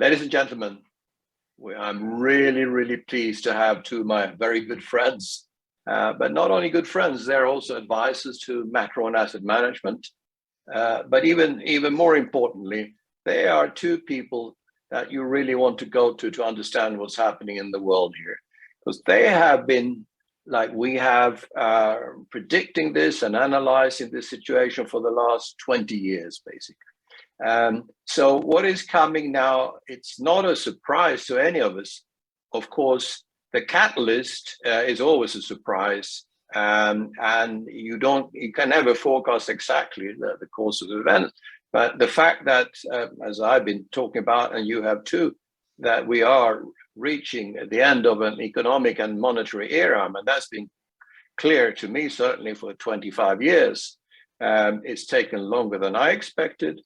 Ladies and gentlemen, I'm really, really pleased to have two of my very good friends, but not only good friends, they're also advisors to Matterhorn Asset Management. But even more importantly, they are two people that you really want to go to understand what's happening in the world here. Because they have been, like we have, predicting this and analyzing this situation for the last 20 years, basically. So what is coming now, it's not a surprise to any of us. Of course, the catalyst is always a surprise, and you can never forecast exactly the course of the event. But the fact that, as I've been talking about, and you have too, that we are reaching the end of an economic and monetary era, and that's been clear to me certainly for 25 years. It's taken longer than I expected.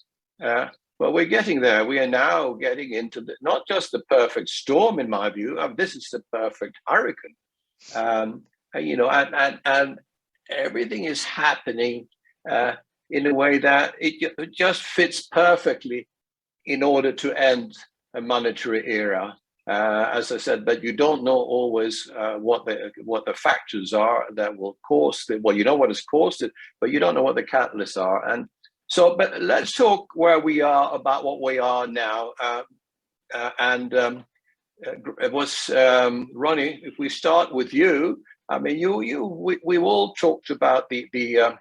But we're getting there. We are now getting into not just the perfect storm, in my view. This is the perfect hurricane. And everything is happening in a way that it just fits perfectly in order to end a monetary era. As I said, but you don't know always what the factors are that will cause it. Well, you know what has caused it, but you don't know what the catalysts are. And so, but let's talk where we are, about what we are now. It was Ronni. If we start with you, I mean, we've all talked about the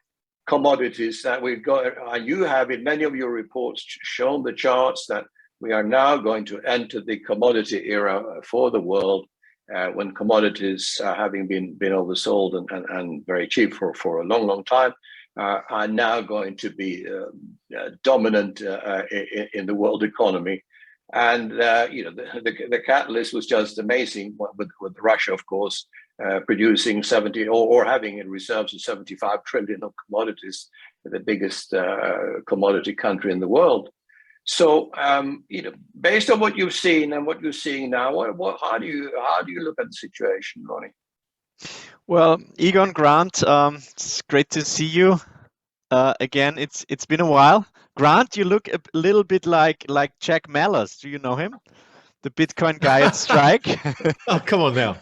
commodities that we've got. You have in many of your reports shown the charts that we are now going to enter the commodity era for the world, when commodities, having been oversold and very cheap for a long time, are now going to be dominant in the world economy. And the catalyst was just amazing with Russia, of course, producing 70 or having in reserves of 75 trillion of commodities, the biggest commodity country in the world. So, based on what you've seen and what you're seeing now, how do you look at the situation, Ronni? Well, Egon, Grant, it's great to see you again. It's been a while. Grant, you look a little bit like Jack Mallers. Do you know him? The Bitcoin guy at Strike. Oh, come on now.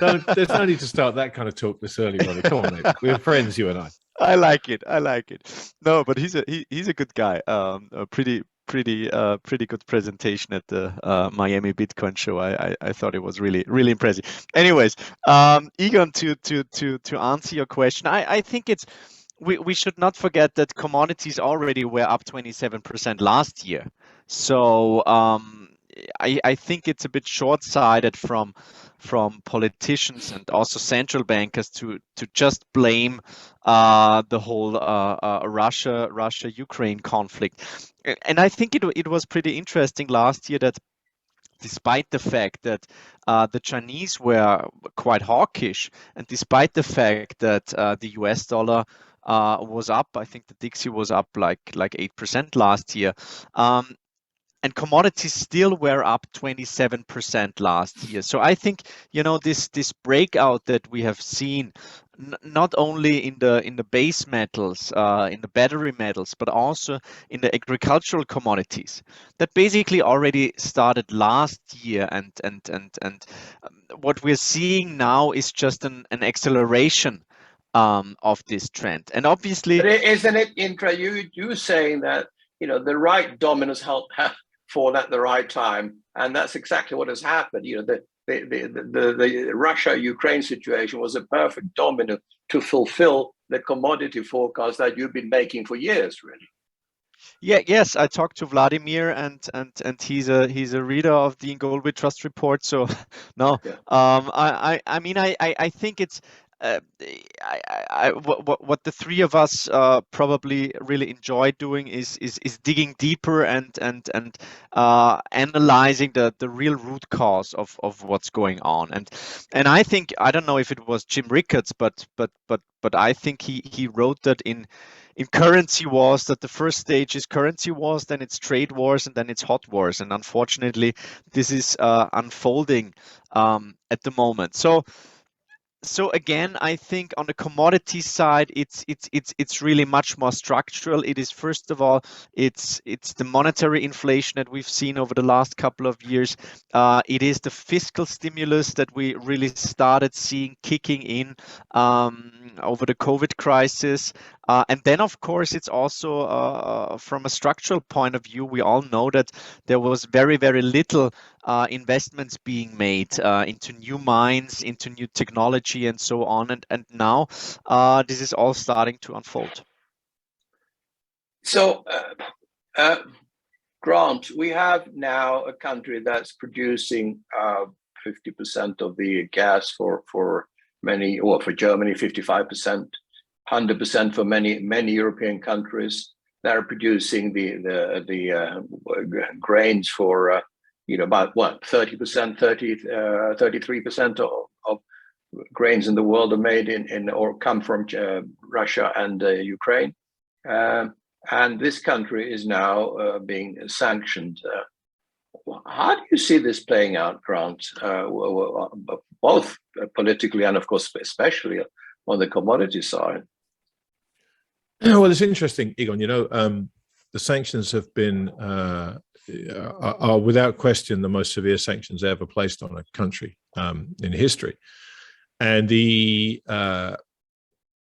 There's no need to start that kind of talk this early, Ronni. Come on, mate. We're friends, you and I. I like it. No, but he's a good guy. A pretty good presentation at the Miami Bitcoin show. I thought it was really impressive. Anyways, Egon, to answer your question, I think it's we should not forget that commodities already were up 27% last year. So I think it's a bit short-sighted from politicians and also central bankers to just blame the whole Russia-Ukraine conflict. And I think it was pretty interesting last year that despite the fact that the Chinese were quite hawkish, and despite the fact that the US dollar was up, I think the Dixie was up like 8% last year. And commodities still were up 27% last year. So I think, this breakout that we have seen, not only in the base metals, in the battery metals, but also in the agricultural commodities, that basically already started last year. And what we're seeing now is just an acceleration of this trend. And obviously, but isn't it interesting? You saying that the right dominance helped fall at the right time, and that's exactly what has happened. The Russia-Ukraine situation was a perfect domino to fulfill the commodity forecast that you've been making for years, really. Yes, I talked to Vladimir, and he's a reader of the Gold We Trust report. So no, yeah. I think it's what the three of us probably really enjoy doing is digging deeper and analyzing the real root cause of what's going on. And I think, I don't know if it was Jim Rickards, but I think he wrote that in currency wars, that the first stage is currency wars, then it's trade wars, and then it's hot wars. And unfortunately, this is unfolding at the moment. So So again, I think on the commodity side, it's really much more structural. It is, first of all, it's the monetary inflation that we've seen over the last couple of years. It is the fiscal stimulus that we really started seeing kicking in over the COVID crisis. And then, of course, it's also from a structural point of view, we all know that there was very, very little investments being made into new mines, into new technology, and so on. And now this is all starting to unfold. So, Grant, we have now a country that's producing 50% of the gas for many, or for Germany, 55%, 100% for many European countries that are producing the grains for about what, 30%, 33% of grains in the world are made in or come from Russia and Ukraine. And this country is now being sanctioned. How do you see this playing out, Grant? Both politically and, of course, especially on the commodity side. Well, it's interesting, Egon. The sanctions have been are without question the most severe sanctions ever placed on a country in history, and the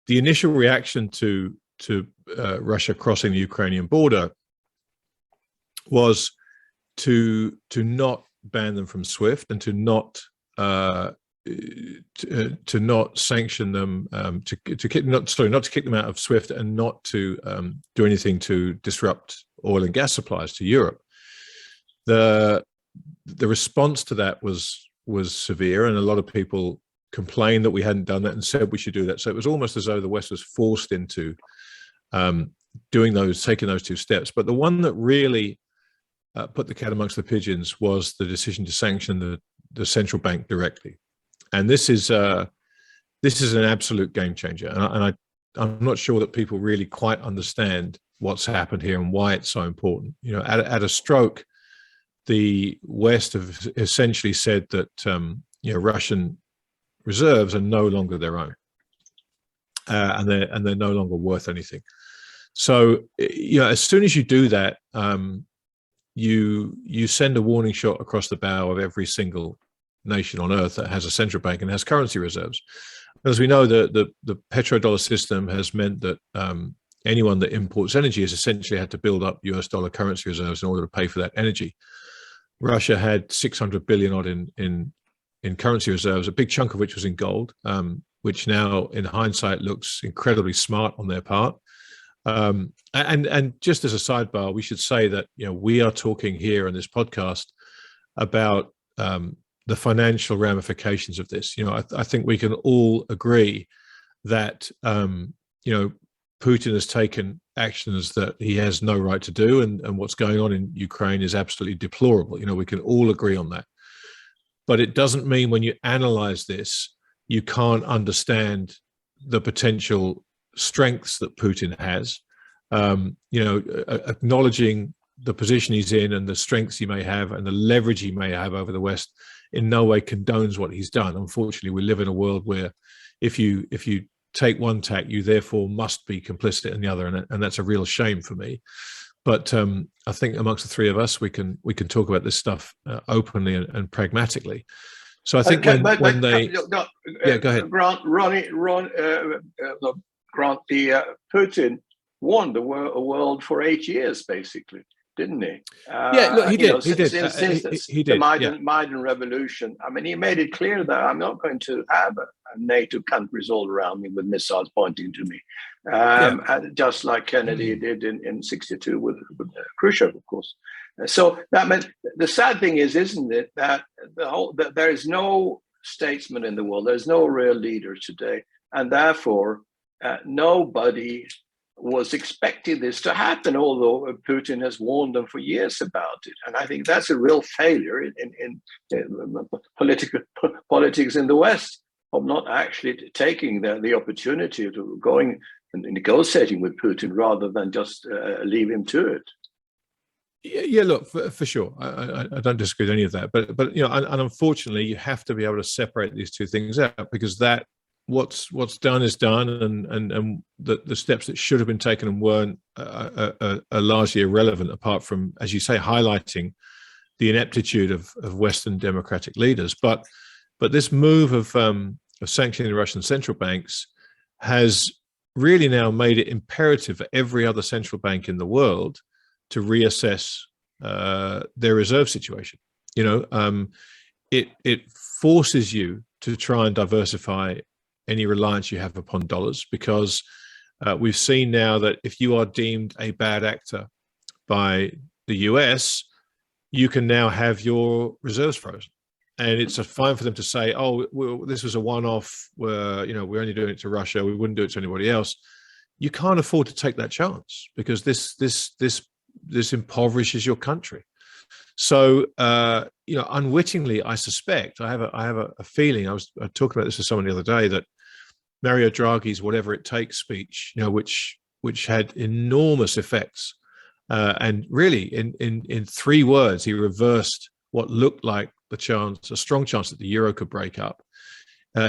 initial reaction to Russia crossing the Ukrainian border was to not ban them from SWIFT and to not sanction them, not to kick them out of SWIFT, and not to do anything to disrupt oil and gas supplies to Europe. The response to that was severe, and a lot of people complained that we hadn't done that and said we should do that. So it was almost as though the West was forced into taking those two steps. But the one that really put the cat amongst the pigeons was the decision to sanction the central bank directly. And this is an absolute game changer. And I'm not sure that people really quite understand what's happened here and why it's so important. At a stroke, the West have essentially said that Russian reserves are no longer their own, and they're no longer worth anything. So as soon as you do that, you send a warning shot across the bow of every single nation on earth that has a central bank and has currency reserves. As we know, the petrodollar system has meant that anyone that imports energy has essentially had to build up US dollar currency reserves in order to pay for that energy. Russia had 600 billion odd in currency reserves, a big chunk of which was in gold, which now in hindsight looks incredibly smart on their part. And just as a sidebar, we should say that we are talking here in this podcast about the financial ramifications of this. I think we can all agree that Putin has taken actions that he has no right to do, and what's going on in Ukraine is absolutely deplorable. We can all agree on that. But it doesn't mean when you analyze this, you can't understand the potential strengths that Putin has. Acknowledging the position he's in and the strengths he may have and the leverage he may have over the West in no way condones what he's done. Unfortunately, we live in a world where if you take one tack, you therefore must be complicit in the other, and that's a real shame for me. But I think amongst the three of us, we can talk about this stuff openly and pragmatically. So I think go ahead, Grant, Grant. Putin won the world for 8 years, basically, didn't he? He did. Since the Maidan Revolution. I mean, he made it clear that I'm not going to have NATO countries all around me with missiles pointing to me, just like Kennedy did in '62 with Khrushchev, of course. So that meant the sad thing is, isn't it, that that there is no statesman in the world, there's no real leader today, and therefore nobody was expecting this to happen, although Putin has warned them for years about it. And I think that's a real failure in politics in the West, of not actually taking the opportunity to going and negotiating with Putin rather than just leave him to it. Yeah, look, for sure, I don't disagree with any of that, but and unfortunately, you have to be able to separate these two things out, because that what's done is done, and the steps that should have been taken and weren't are largely irrelevant, apart from, as you say, highlighting the ineptitude of Western democratic leaders. But this move of sanctioning the Russian central banks has really now made it imperative for every other central bank in the world to reassess their reserve situation. It forces you to try and diversify any reliance you have upon dollars, because we've seen now that if you are deemed a bad actor by the US, you can now have your reserves frozen. And it's fine for them to say, oh, well, this was a one-off, where we're only doing it to Russia, we wouldn't do it to anybody else. You can't afford to take that chance, because this impoverishes your country. So unwittingly, I suspect, I have a feeling, I was talking about this with someone the other day, that Mario Draghi's "whatever it takes" speech, which had enormous effects, and really in 3 words, he reversed what looked like a strong chance that the euro could break up.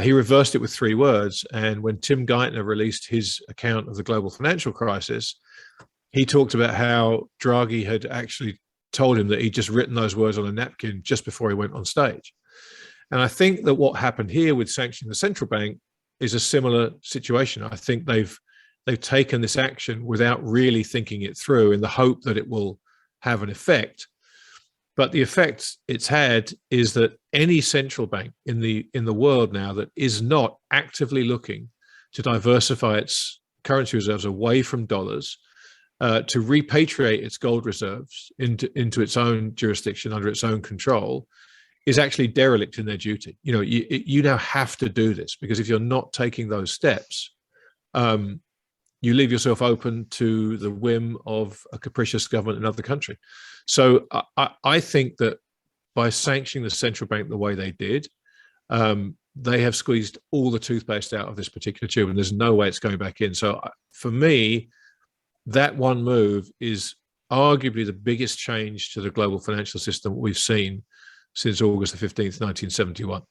He reversed it with 3 words. And when Tim Geithner released his account of the global financial crisis, he talked about how Draghi had actually told him that he'd just written those words on a napkin just before he went on stage. And I think that what happened here with sanctioning the central bank is a similar situation. I think they've taken this action without really thinking it through, in the hope that it will have an effect. But the effect it's had is that any central bank in the world now that is not actively looking to diversify its currency reserves away from dollars, to repatriate its gold reserves into its own jurisdiction, under its own control, is actually derelict in their duty. You now have to do this, because if you're not taking those steps, you leave yourself open to the whim of a capricious government in another country. So I think that by sanctioning the central bank the way they did, they have squeezed all the toothpaste out of this particular tube, and there's no way it's going back in. So for me, that one move is arguably the biggest change to the global financial system we've seen since August the 15th, 1971.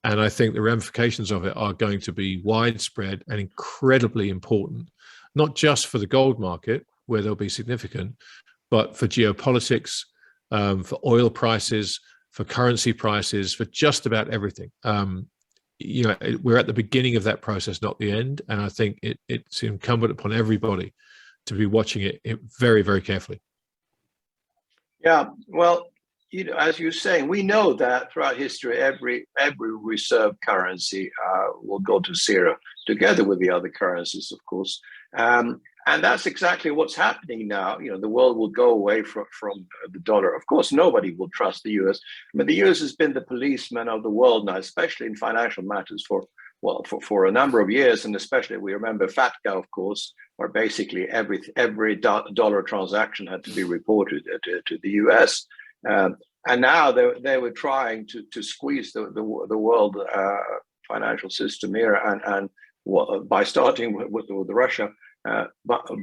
And I think the ramifications of it are going to be widespread and incredibly important, not just for the gold market, where they'll be significant, but for geopolitics, for oil prices, for currency prices, for just about everything. We're at the beginning of that process, not the end. And I think it's incumbent upon everybody to be watching it very, very carefully. Yeah, well, as you're saying, we know that throughout history, every reserve currency will go to zero, together with the other currencies, of course. And that's exactly what's happening now. The world will go away from the dollar. Of course, nobody will trust the US. I mean, the US has been the policeman of the world now, especially in financial matters for a number of years. And especially, we remember FATCA, of course, where basically every dollar transaction had to be reported to the US. And now they were trying to squeeze the world financial system here, and by starting with Russia,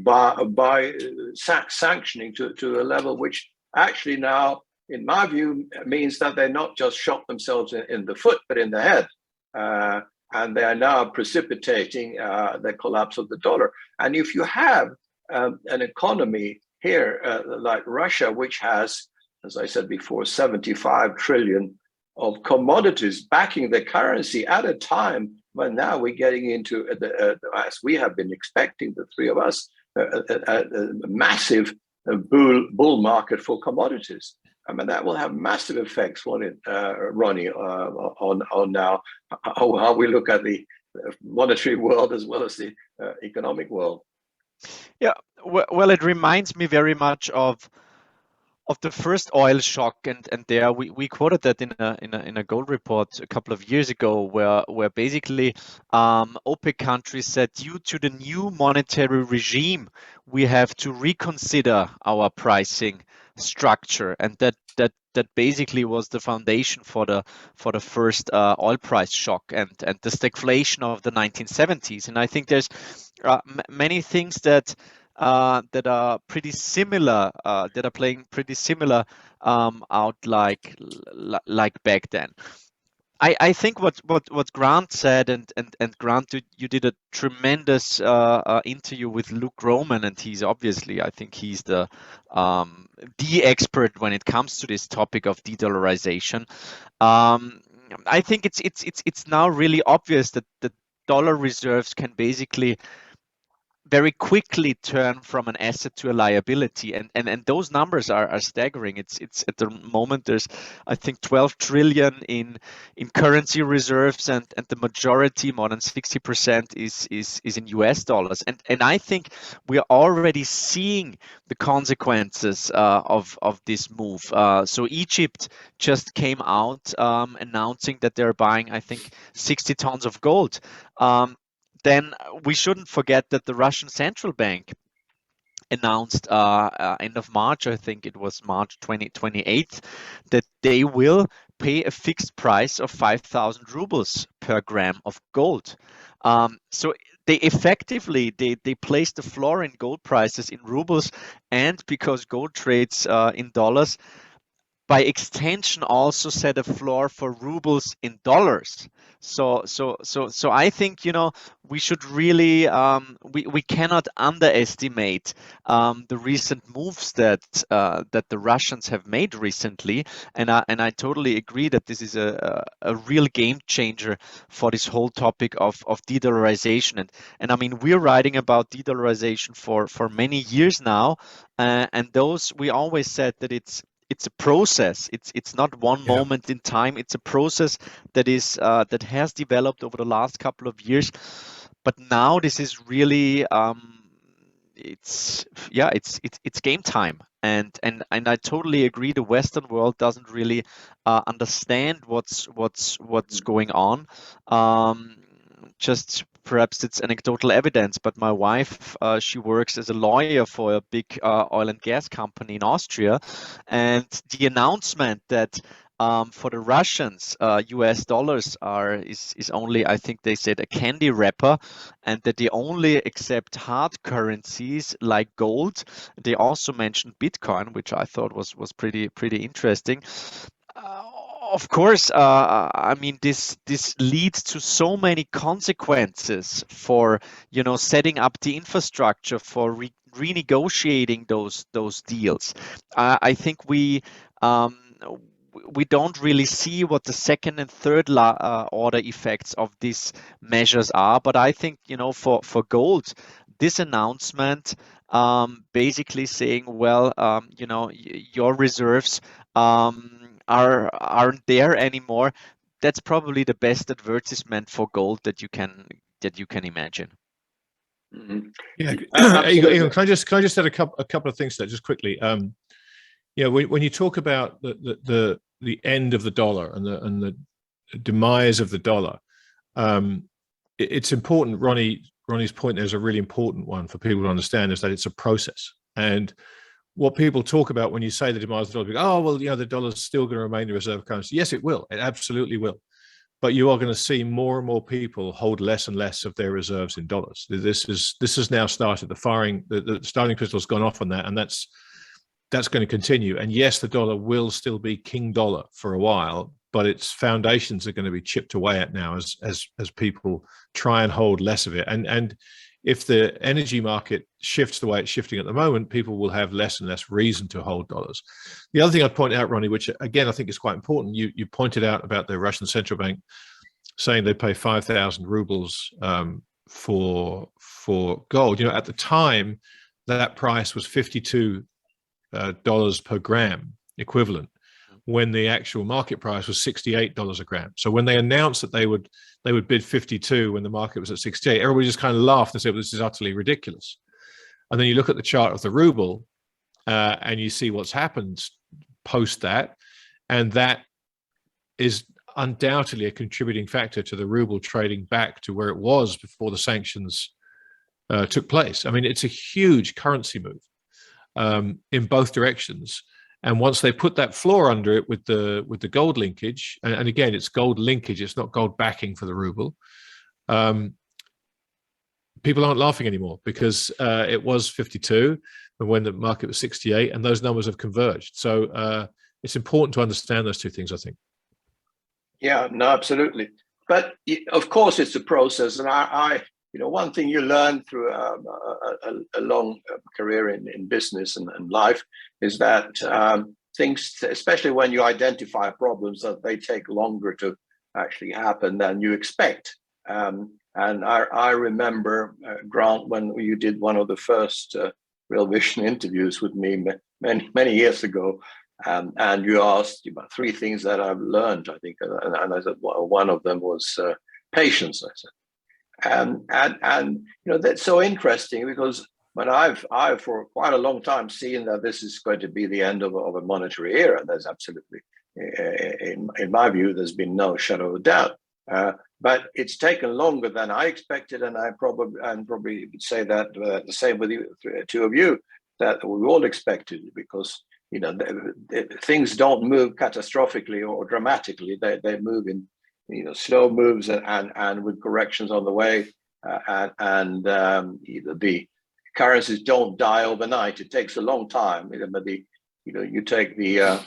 by sanctioning to a level which actually now, in my view, means that they not just shot themselves in the foot, but in the head. And they are now precipitating the collapse of the dollar. And if you have an economy here like Russia, which has, as I said before, 75 trillion of commodities backing the currency at a time when now we're getting into, as we have been expecting, the three of us, a massive bull market for commodities. I mean, that will have massive effects, won't it, Ronnie, on now how we look at the monetary world as well as the economic world. Yeah, well, it reminds me very much of the first oil shock, and there we quoted that in a gold report a couple of years ago, where basically OPEC countries said, due to the new monetary regime, we have to reconsider our pricing structure, and that basically was the foundation for the first oil price shock and the stagflation of the 1970s. And I think there's many things that are pretty similar, that are playing pretty similar out like back then. I think what Grant said, and Grant, you did a tremendous interview with Luke Roman, and he's obviously, I think he's the expert when it comes to this topic of de-dollarization. I think it's now really obvious that the dollar reserves can basically very quickly turn from an asset to a liability, and those numbers are staggering. It's at the moment there's, I think, 12 trillion in currency reserves, and the majority, more than 60%, is in US dollars, and I think we're already seeing the consequences of this move. So Egypt just came out announcing that they're buying, I think, 60 tons of gold. Then we shouldn't forget that the Russian central bank announced end of March, I think it was March 28th, that they will pay a fixed price of 5,000 rubles per gram of gold. So they effectively they placed the floor in gold prices in rubles, and because gold trades in dollars, by extension also set a floor for rubles in dollars. So I think, we should really we cannot underestimate the recent moves that the Russians have made recently, and I totally agree that this is a real game changer for this whole topic of de-dollarization. And I mean, we're writing about de-dollarization for many years now, and we always said that it's a process. It's not one moment in time. It's a process that is that has developed over the last couple of years. But now this is really it's game time. And I totally agree. The Western world doesn't really understand what's going on. Just perhaps it's anecdotal evidence, but my wife, she works as a lawyer for a big oil and gas company in Austria, and the announcement that for the Russians, US dollars is only, I think they said, a candy wrapper, and that they only accept hard currencies like gold. They also mentioned Bitcoin, which I thought was pretty interesting. Of course, I mean, this leads to so many consequences for, setting up the infrastructure for renegotiating those deals. I think we don't really see what the second and third order effects of these measures are. But I think, for gold, this announcement basically saying, well, your reserves aren't there anymore. That's probably the best advertisement for gold that you can imagine. Mm-hmm. Yeah, Egon, can I just add a couple of things to that just quickly? When you talk about the end of the dollar and the demise of the dollar, it's important. Ronnie's point there is a really important one for people to understand, is that it's a process. And what people talk about when you say the demise of the dollar, the dollar's still going to remain the reserve currency. Yes, it will. It absolutely will. But you are going to see more and more people hold less and less of their reserves in dollars. This has now started. The starting pistol has gone off on that, and that's going to continue. And yes, the dollar will still be king dollar for a while, but its foundations are going to be chipped away at now as people try and hold less of it. And if the energy market shifts the way it's shifting at the moment, people will have less and less reason to hold dollars. The other thing I'd point out, Ronnie, which again I think is quite important, you pointed out about the Russian central bank saying they pay 5,000 rubles for gold. At the time, that price was $52 per gram equivalent, when the actual market price was $68 a gram. So when they announced that they would bid 52 when the market was at 68, everybody just kind of laughed and said, well, this is utterly ridiculous. And then you look at the chart of the ruble and you see what's happened post that, and that is undoubtedly a contributing factor to the ruble trading back to where it was before the sanctions took place. I mean, it's a huge currency move in both directions. And once they put that floor under it with the gold linkage, and again, it's gold linkage, it's not gold backing for the ruble, people aren't laughing anymore, because it was 52 and when the market was 68, and those numbers have converged. So it's important to understand those two things, I think. Yeah, no, absolutely. But of course, it's a process, and one thing you learn through a long career in business and life is that things, especially when you identify problems, that they take longer to actually happen than you expect. And I remember, Grant, when you did one of the first Real Vision interviews with me many years ago. And you asked about three things that I've learned, I think, and I said, well, one of them was patience. I said, and that's so interesting, because when I've for quite a long time seen that this is going to be the end of a monetary era. There's absolutely, in my view, there's been no shadow of a doubt. But it's taken longer than I expected, and I probably would say that the same with you, two of you, that we all expected, because things don't move catastrophically or dramatically. They move in slow moves and with corrections on the way, and the currencies don't die overnight. It takes a long time. But you take the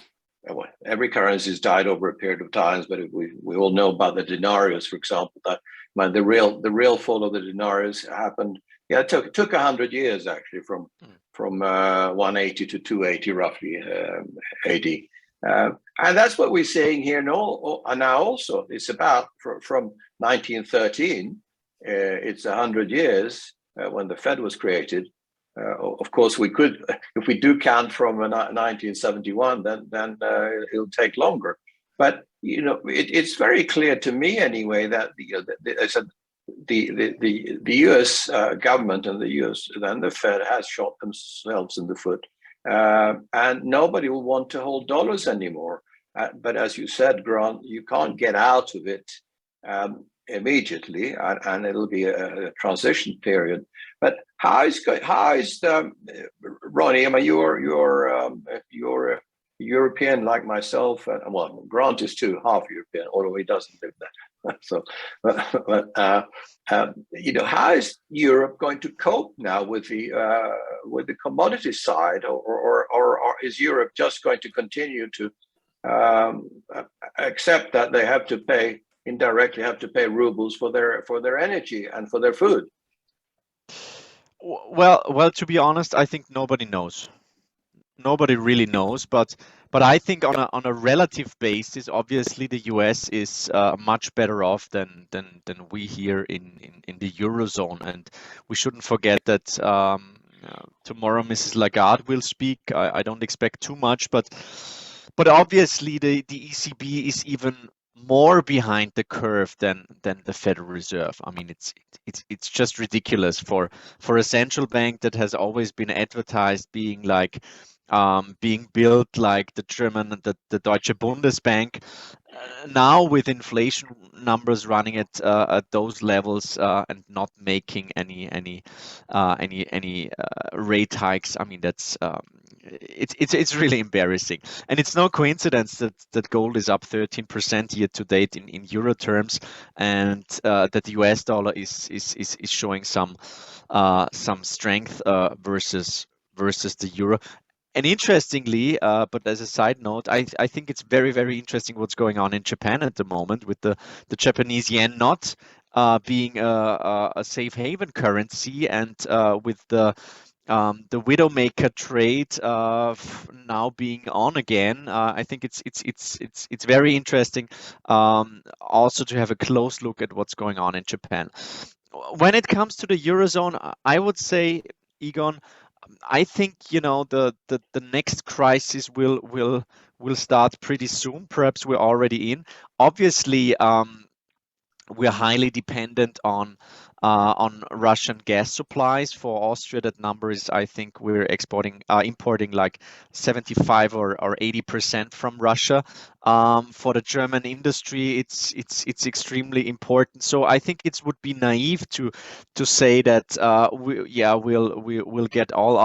every currency has died over a period of times, but we all know about the denarius, for example. That the real fall of the denarius happened. Yeah, it took 100 years actually from 180 to 280 roughly AD, and that's what we're seeing here now. Also, it's about from 1913. It's 100 years when the Fed was created. Of course, we could, if we do count from 1971, then it'll take longer. But it's very clear to me anyway that the U.S. Government and the U.S. and the Fed has shot themselves in the foot, and nobody will want to hold dollars anymore. But as you said, Grant, you can't get out of it immediately, and it'll be a transition period. But how is Ronnie? I mean, you're European like myself, and well, Grant is too, half European, although he doesn't live there. So, how is Europe going to cope now with the commodity side, or is Europe just going to continue to accept that they have to pay indirectly rubles for their energy and for their food? Well, to be honest, I think nobody knows. Nobody really knows, but I think on a relative basis, obviously the US is much better off than we here in the Eurozone, and we shouldn't forget that tomorrow Mrs. Lagarde will speak. I don't expect too much, but obviously the ECB is even more behind the curve than the Federal Reserve. I mean, it's just ridiculous for a central bank that has always been advertised being like being built like the German, the Deutsche Bundesbank. Now with inflation numbers running at those levels and not making any rate hikes, I mean that's it's really embarrassing, and it's no coincidence that gold is up 13% year to date in euro terms, and that the US dollar is showing some strength versus the euro. And interestingly, but as a side note, I think it's very, very interesting what's going on in Japan at the moment with the Japanese yen not being a safe haven currency, and with the Widowmaker trade now being on again. I think it's very interesting also to have a close look at what's going on in Japan. When it comes to the Eurozone, I would say, Egon, I think the next crisis will start pretty soon. Perhaps we're already in. Obviously, we're highly dependent on Russian gas supplies. For Austria, that number is, I think we're importing like 75 or 80% from Russia. For the German industry, it's extremely important. So I think it would be naive to say that we'll get all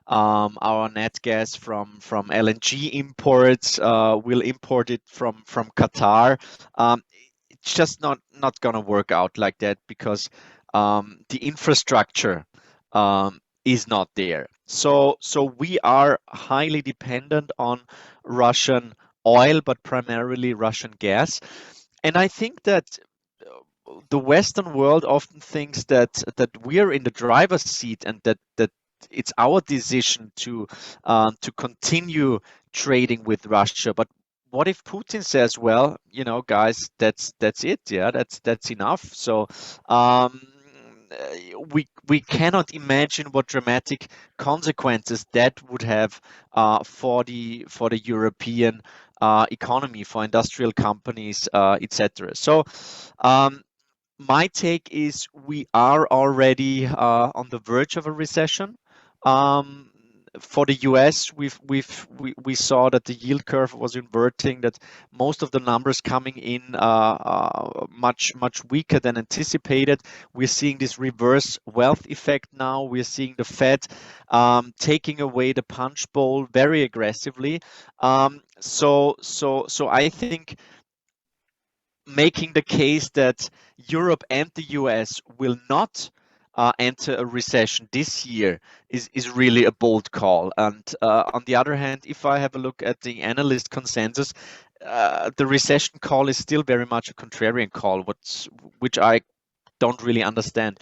our net gas from LNG imports. We'll import it from Qatar. It's just not going to work out like that, because the infrastructure is not there. So we are highly dependent on Russian oil, but primarily Russian gas. And I think that the Western world often thinks that we're in the driver's seat, and that it's our decision to continue trading with Russia. But what if Putin says, well, guys, that's it, yeah, that's enough. So we cannot imagine what dramatic consequences that would have for the European economy, for industrial companies, etc. So my take is we are already on the verge of a recession. For the US, we saw that the yield curve was inverting, that most of the numbers coming in much weaker than anticipated. We're seeing this reverse wealth effect now. We're seeing the Fed taking away the punch bowl very aggressively. So I think making the case that Europe and the US will not enter a recession this year is really a bold call. And on the other hand, if I have a look at the analyst consensus, the recession call is still very much a contrarian call, which I don't really understand.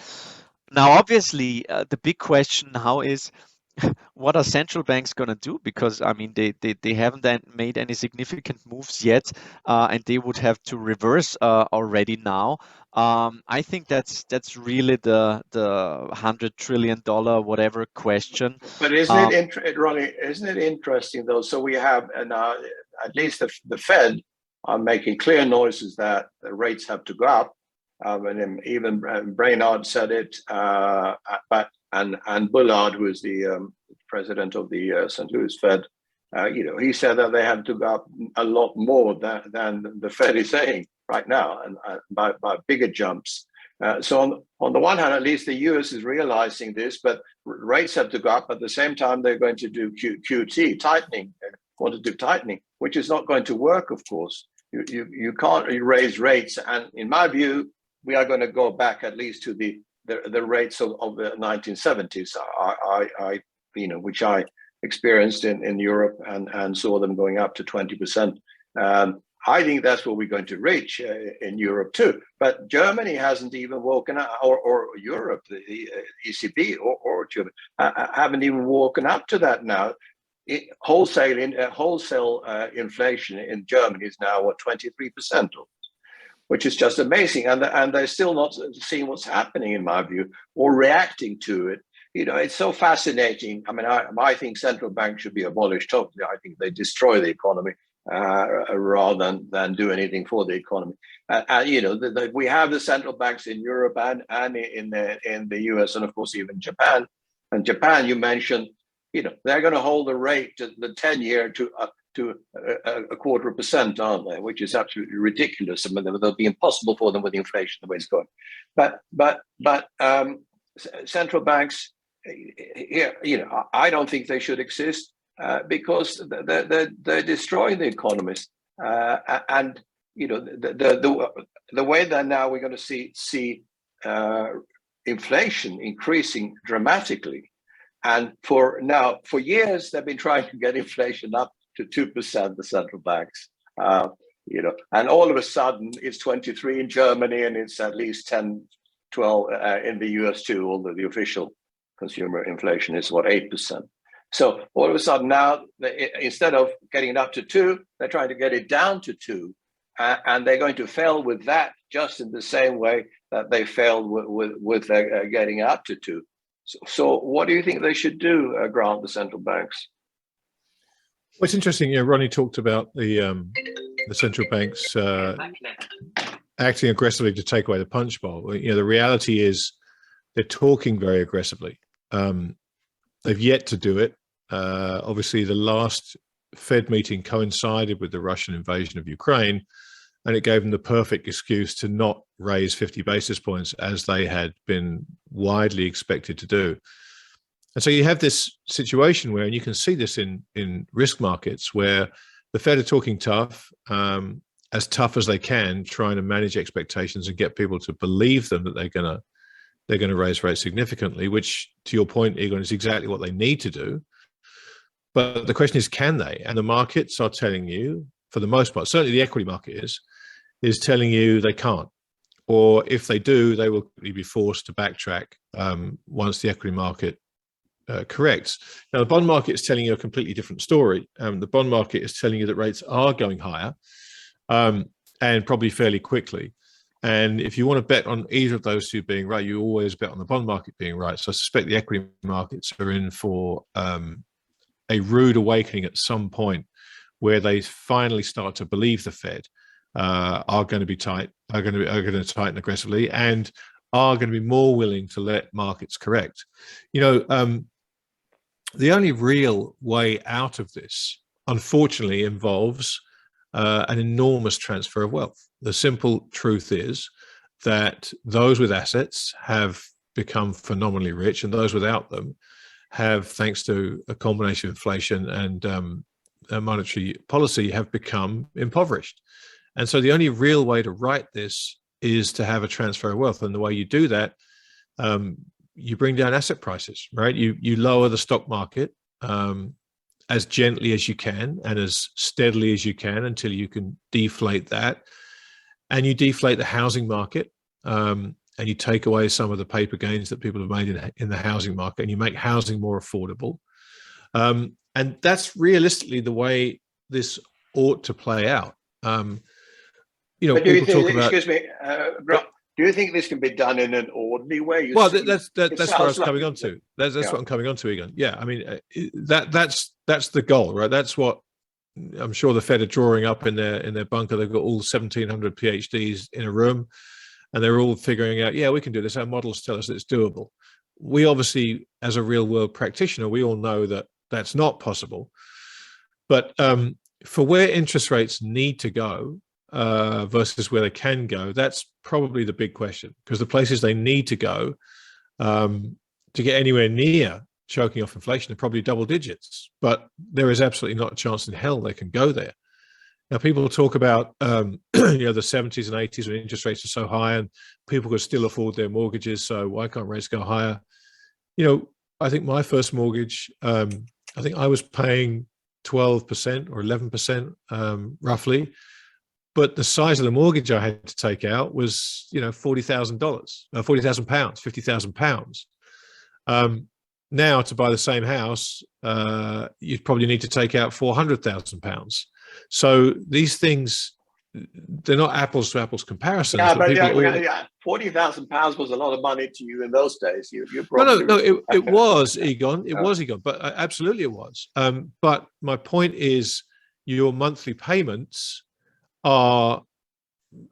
Now, obviously, the big question now is, what are central banks going to do? Because I mean, they haven't made any significant moves yet, and they would have to reverse already now. I think that's really the $100 trillion whatever question. But isn't it, Ronnie? Isn't it interesting though? So we have, and at least the Fed are making clear noises that the rates have to go up. And even Brainard said it, and Bullard, who is the president of the St. Louis Fed, he said that they have to go up a lot more than the Fed is saying right now, and by bigger jumps. So on the one hand, at least the US is realizing this, but rates have to go up. At the same time, they're going to do QT, tightening, quantitative tightening, which is not going to work, of course. You can't raise rates. And in my view, we are going to go back at least to the rates of the 1970s, which I experienced in Europe and saw them going up to 20%. I think that's what we're going to reach in Europe too. But Germany hasn't even woken up, or Europe, the ECB or Germany, haven't even woken up to that now. Wholesale inflation in Germany is now 23%. Which is just amazing, and they're still not seeing what's happening, in my view, or reacting to it. It's so fascinating. I mean, I think central banks should be abolished totally. I think they destroy the economy rather than do anything for the economy. We have the central banks in Europe and in the US, and of course even Japan. And Japan, you mentioned, they're going to hold the rate, the 10-year to 0.25%, aren't they? Which is absolutely ridiculous. I mean, they'll be impossible for them with inflation the way it's going. But central banks here, I don't think they should exist because they're destroying the economies. And the way that now we're going to see inflation increasing dramatically, and for years they've been trying to get inflation up to 2%, the central banks, and all of a sudden it's 23 in Germany and it's at least 10, 12 in the US too, although the official consumer inflation is 8%. So all of a sudden now, instead of getting it up to 2, they're trying to get it down to 2, and they're going to fail with that just in the same way that they failed with getting up to 2. So what do you think they should do, Grant, the central banks? Well, it's interesting. Ronnie talked about the central banks acting aggressively to take away the punch bowl. The reality is they're talking very aggressively. They've yet to do it. Obviously, the last Fed meeting coincided with the Russian invasion of Ukraine, and it gave them the perfect excuse to not raise 50 basis points as they had been widely expected to do. And so you have this situation where, and you can see this in risk markets, where the Fed are talking tough as they can, trying to manage expectations and get people to believe them that they're going to raise rates significantly, which, to your point, Egon, is exactly what they need to do. But the question is, can they? And the markets are telling you for the most part, certainly the equity market is telling you they can't. Or if they do, they will be forced to backtrack once the equity market corrects. Now, the bond market is telling you a completely different story. The bond market is telling you that rates are going higher and probably fairly quickly. And if you want to bet on either of those two being right, you always bet on the bond market being right. So I suspect the equity markets are in for a rude awakening at some point where they finally start to believe the Fed are going to be tight, are going to tighten aggressively, and are going to be more willing to let markets correct. You know, the only real way out of this, unfortunately, involves an enormous transfer of wealth. The simple truth is that those with assets have become phenomenally rich, and those without them have, thanks to a combination of inflation and monetary policy, have become impoverished. And so the only real way to right this is to have a transfer of wealth. And the way you do that, you bring down asset prices, right? You lower the stock market as gently as you can and as steadily as you can until you can deflate that. And you deflate the housing market, and you take away some of the paper gains that people have made in the housing market, and you make housing more affordable. And that's realistically the way this ought to play out. You know, people talk about. Excuse me, do you think this can be done in an orderly way? Well, that's what I was coming on to. That's what I'm coming on to, Egon. Yeah, I mean, that's the goal, right? That's what I'm sure the Fed are drawing up in their bunker. They've got all 1,700 PhDs in a room, and they're all figuring out, yeah, we can do this. Our models tell us that it's doable. We obviously, as a real world practitioner, we all know that that's not possible. But for where interest rates need to go versus where they can go, that's probably the big question, because the places they need to go to get anywhere near choking off inflation are probably double digits, but there is absolutely not a chance in hell they can go there. Now, people talk about you know, the 70s and 80s when interest rates are so high and people could still afford their mortgages, so why can't rates go higher? You know, I think my first mortgage, I think I was paying 12% or 11% roughly, but the size of the mortgage I had to take out was, you know, £40,000, £40,000, £50,000. Now, to buy the same house, you'd probably need to take out £400,000. So these things, they're not apples to apples comparisons. Yeah, but £40,000 was a lot of money to you in those days. You probably it was, Egon. It was, Egon. But absolutely, it was. But my point is, your monthly payments are,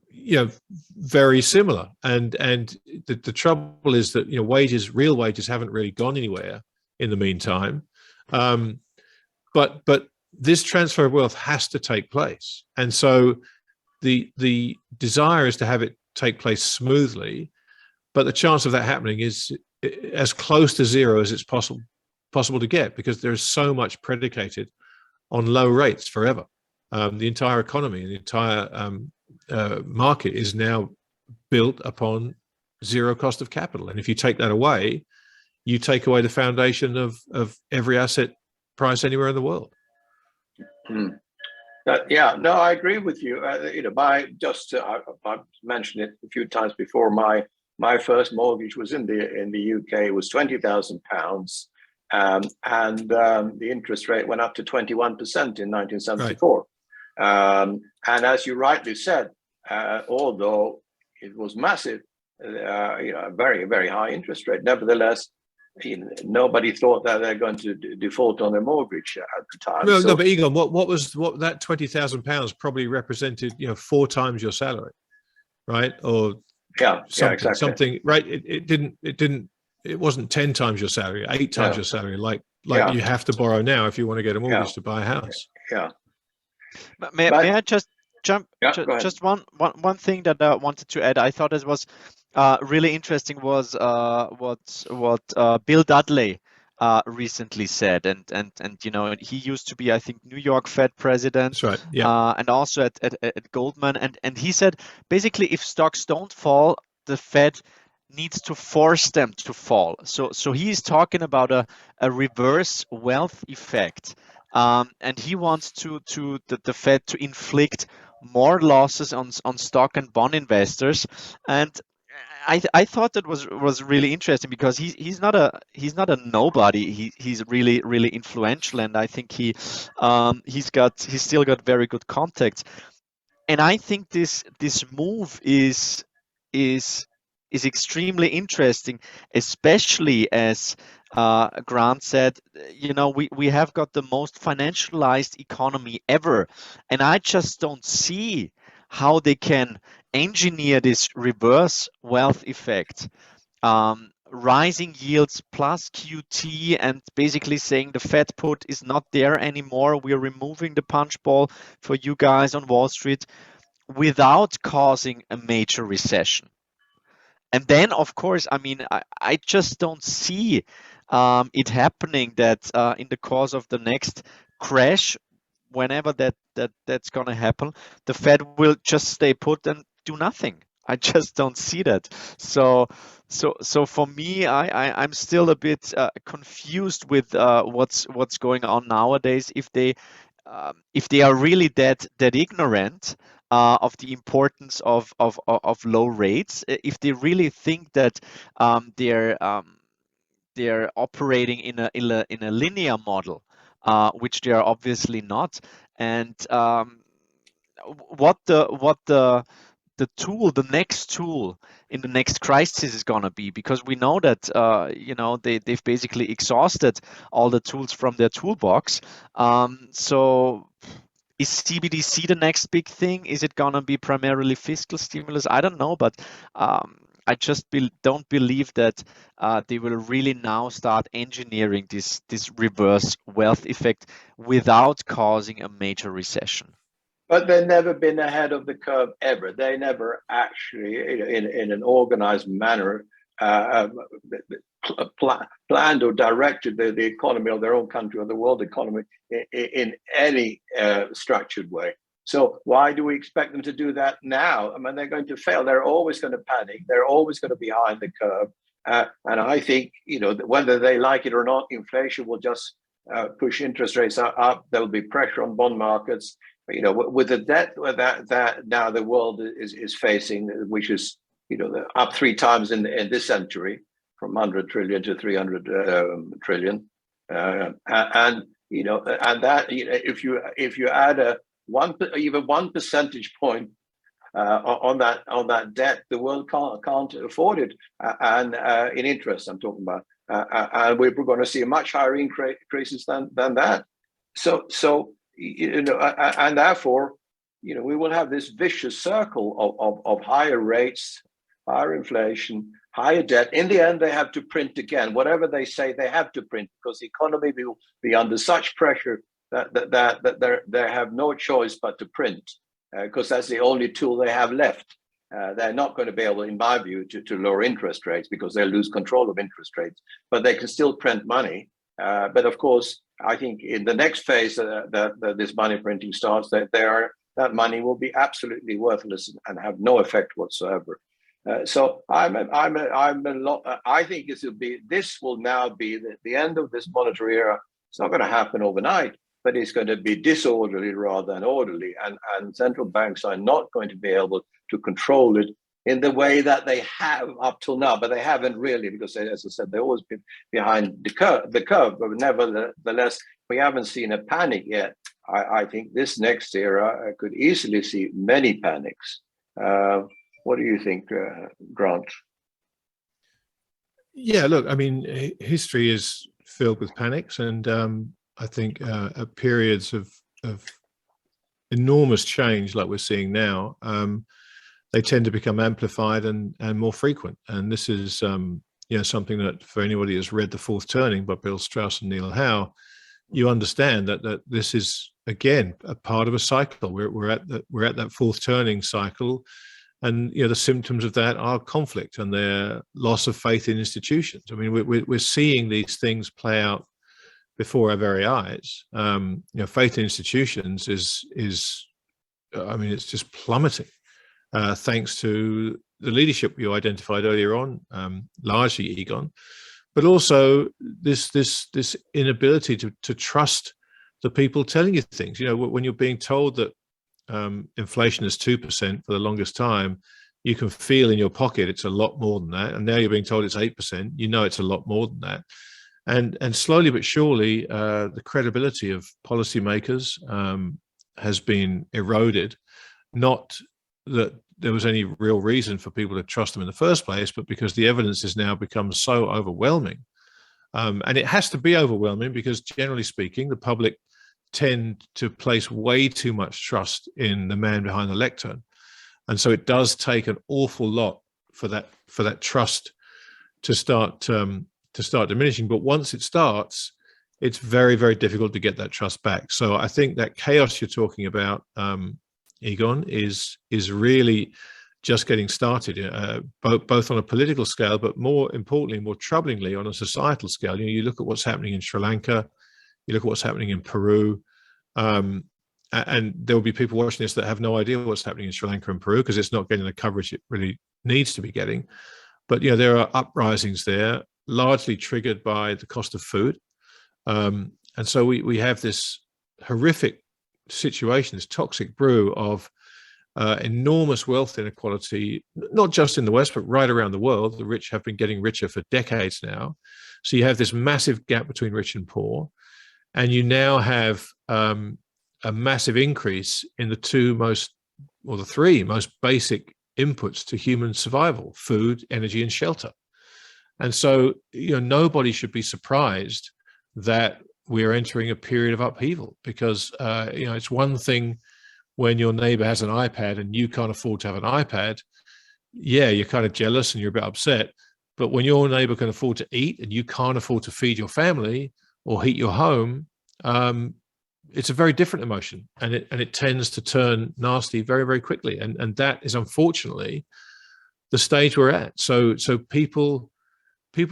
you know, very similar, and the trouble is that, you know, real wages haven't really gone anywhere in the meantime. But this transfer of wealth has to take place, and so the desire is to have it take place smoothly, but the chance of that happening is as close to zero as it's possible to get, because there is so much predicated on low rates forever. The entire economy and the entire market is now built upon zero cost of capital, and if you take that away, you take away the foundation of every asset price anywhere in the world. Yeah, no, I agree with you. You know, I've mentioned it a few times before. My first mortgage was in the UK. It was £20,000, and the interest rate went up to 21% in 1974. Right. And as you rightly said, although it was massive, you know, a very, very high interest rate, nevertheless, nobody thought that they're going to default on their mortgage at the time. No, but Egon, what that £20,000 probably represented, you know, 4 times your salary, right? Or exactly. Something, right? It wasn't 10 times your salary, 8 times your salary, like you have to borrow now if you want to get a mortgage to buy a house. Yeah. May I just jump? Just one thing that I wanted to add. I thought it was really interesting was what Bill Dudley recently said, and you know, he used to be, I think, New York Fed president. That's right. Yeah. And also at Goldman, and he said basically, if stocks don't fall, the Fed needs to force them to fall. So he is talking about a reverse wealth effect. and he wants the Fed to inflict more losses on stock and bond investors. And I thought that was really interesting, because he's not a nobody. He's really influential, and I think he's still got very good contacts. And I think this move is extremely interesting, especially as Grant said, we have got the most financialized economy ever, and I just don't see how they can engineer this reverse wealth effect. Rising yields plus QT, and basically saying the Fed put is not there anymore. We're removing the punch bowl for you guys on Wall Street, without causing a major recession. And then, of course, I mean, I just don't see it happening that in the course of the next crash, whenever that's going to happen, the Fed will just stay put and do nothing. I just don't see that. So for me, I'm still a bit confused with what's going on nowadays. If they are really that ignorant of the importance of low rates, if they really think that they're operating in a linear model, which they are obviously not, and what the next tool in the next crisis is going to be, because we know that they've basically exhausted all the tools from their toolbox. So is CBDC the next big thing? Is it going to be primarily fiscal stimulus? I don't know, but I just don't believe that they will really now start engineering this reverse wealth effect without causing a major recession. But they've never been ahead of the curve ever. They never actually, in an organized manner, planned or directed the economy of their own country or the world economy in any structured way. So why do we expect them to do that now? I mean, they're going to fail. They're always going to panic. They're always going to be behind the curve. And I think, whether they like it or not, inflation will just push interest rates up. There will be pressure on bond markets. With the debt that now the world is facing, which is up 3 times in this century, from 100 trillion to 300 trillion, and that if you add even 1 percentage point on that debt, the world can't afford it, and in interest I'm talking about, and we're going to see a much higher increases than that. So. And therefore, we will have this vicious circle of higher rates, higher inflation, higher debt. In the end, they have to print again. Whatever they say, they have to print, because the economy will be under such pressure that they have no choice but to print, because that's the only tool they have left. They're not going to be able, in my view, to lower interest rates, because they'll lose control of interest rates. But they can still print money. But of course, I think in the next phase that this money printing starts, that money will be absolutely worthless and have no effect whatsoever. So I think this will now be the end of this monetary era. It's not going to happen overnight, but it's going to be disorderly rather than orderly, and central banks are not going to be able to control it in the way that they have up till now, but they haven't really, because as I said, they've always been behind the curve. But nevertheless, we haven't seen a panic yet. I think this next era could easily see many panics. What do you think, Grant? Yeah, look, I mean, history is filled with panics, and I think at periods of enormous change like we're seeing now, they tend to become amplified and more frequent. And this is something that, for anybody who's read The Fourth Turning by Bill Strauss and Neil Howe, you understand that this is, again, a part of a cycle. We're at that fourth turning cycle, and the symptoms of that are conflict and their loss of faith in institutions. I mean, we're seeing these things play out before our very eyes. Faith in institutions is I mean, it's just plummeting. Thanks to the leadership you identified earlier on, largely Egon, but also this inability to trust the people telling you things. When you're being told that inflation is 2% for the longest time, you can feel in your pocket it's a lot more than that. And now you're being told it's 8%. It's a lot more than that. And slowly but surely, the credibility of policymakers has been eroded. Not that there was any real reason for people to trust them in the first place, but because the evidence has now become so overwhelming. And it has to be overwhelming because, generally speaking, the public tend to place way too much trust in the man behind the lectern. And so it does take an awful lot for that trust to start diminishing. But once it starts, it's very, very difficult to get that trust back. So I think that chaos you're talking about, Egon, is really just getting started, both on a political scale, but more importantly, more troublingly, on a societal scale. You look at what's happening in Sri Lanka, you look at what's happening in Peru, and there will be people watching this that have no idea what's happening in Sri Lanka and Peru because it's not getting the coverage it really needs to be getting. But there are uprisings there, largely triggered by the cost of food. And so we have this horrific situation, this toxic brew of enormous wealth inequality, not just in the West, but right around the world. The rich have been getting richer for decades now. So you have this massive gap between rich and poor. And you now have a massive increase in the three most basic inputs to human survival: food, energy, and shelter. And so, nobody should be surprised that we're entering a period of upheaval because, it's one thing when your neighbor has an iPad and you can't afford to have an iPad. Yeah, you're kind of jealous and you're a bit upset. But when your neighbor can afford to eat and you can't afford to feed your family or heat your home, it's a very different emotion, and it tends to turn nasty very, very quickly. And that is unfortunately the stage we're at. So people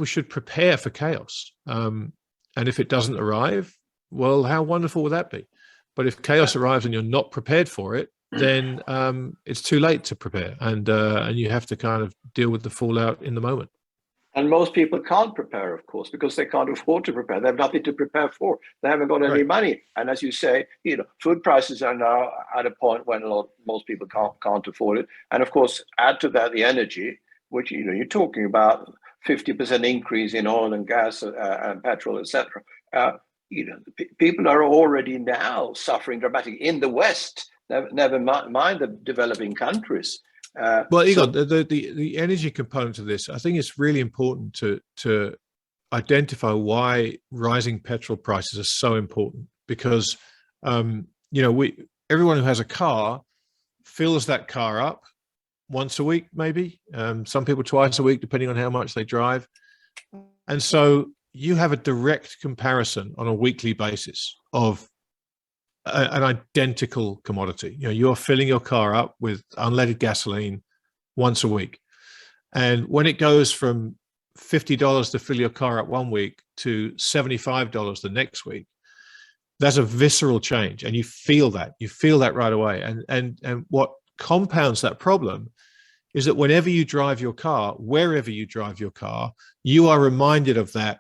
should prepare for chaos. And if it doesn't arrive, well, how wonderful would that be? But if chaos arrives and you're not prepared for it, then it's too late to prepare, and you have to kind of deal with the fallout in the moment. And most people can't prepare, of course, because they can't afford to prepare. They have nothing to prepare for. They haven't got any money. And as you say, food prices are now at a point when most people can't afford it. And of course, add to that the energy, which you're talking about 50% increase in oil and gas and petrol, etc. People are already now suffering dramatically in the West. Never mind the developing countries. Well, Egon, the energy component of this, I think it's really important to identify why rising petrol prices are so important, because everyone who has a car fills that car up once a week, maybe some people twice a week, depending on how much they drive. And so you have a direct comparison on a weekly basis of an identical commodity. You're filling your car up with unleaded gasoline once a week. And when it goes from $50 to fill your car up one week to $75 the next week, that's a visceral change. And you feel that right away. And what compounds that problem is that whenever you drive your car, wherever you drive your car, you are reminded of that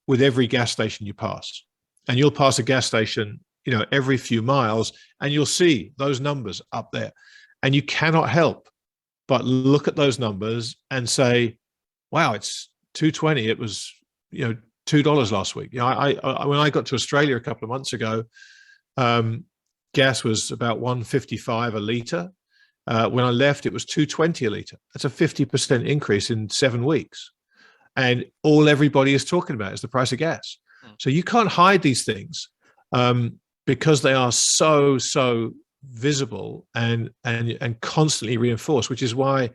with every gas station you pass. And you'll pass a gas station every few miles, and you'll see those numbers up there. And you cannot help but look at those numbers and say, wow, it's $2.20. It was, $2 last week. I when I got to Australia a couple of months ago, gas was about $1.55 a litre. When I left, it was $2.20 a litre. That's a 50% increase in 7 weeks. And all everybody is talking about is the price of gas. So you can't hide these things. Because they are so visible and constantly reinforced, which is why